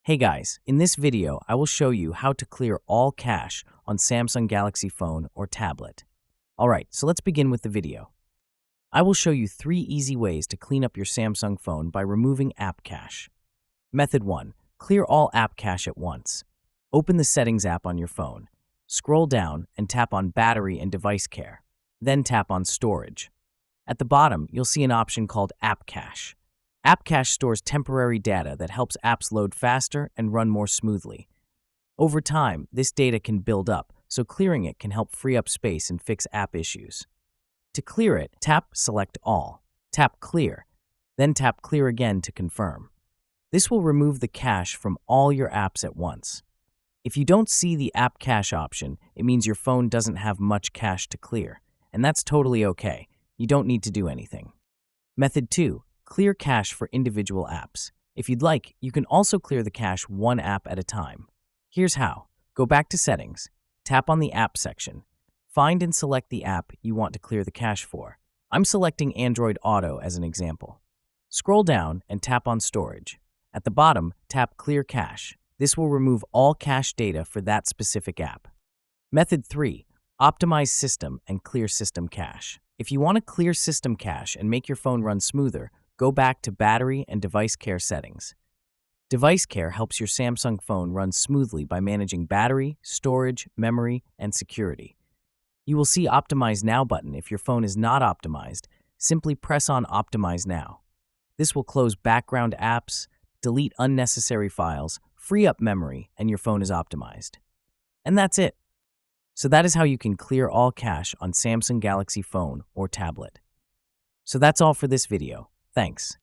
Hey guys, in this video, I will show you how to clear all cache on Samsung Galaxy phone or tablet. Alright, so let's begin with the video. I will show you 3 easy ways to clean up your Samsung phone by removing app cache. Method 1. Clear all app cache at once. Open the Settings app on your phone. Scroll down and tap on Battery and Device Care. Then tap on Storage. At the bottom, you'll see an option called App Cache. App Cache stores temporary data that helps apps load faster and run more smoothly. Over time, this data can build up, so clearing it can help free up space and fix app issues. To clear it, tap Select All, tap Clear, then tap Clear again to confirm. This will remove the cache from all your apps at once. If you don't see the App Cache option, it means your phone doesn't have much cache to clear, and that's totally okay. You don't need to do anything. Method 2. Clear cache for individual apps. If you'd like, you can also clear the cache one app at a time. Here's how. Go back to Settings, tap on the App section. Find and select the app you want to clear the cache for. I'm selecting Android Auto as an example. Scroll down and tap on Storage. At the bottom, tap Clear Cache. This will remove all cache data for that specific app. Method 3. Optimize system and clear system cache. If you want to clear system cache and make your phone run smoother, go back to Battery and Device Care settings. Device Care helps your Samsung phone run smoothly by managing battery, storage, memory, and security. You will see Optimize Now button if your phone is not optimized. Simply press on Optimize Now. This will close background apps, delete unnecessary files, free up memory, and your phone is optimized. And that's it. So that is how you can clear all cache on Samsung Galaxy phone or tablet. So that's all for this video. Thanks.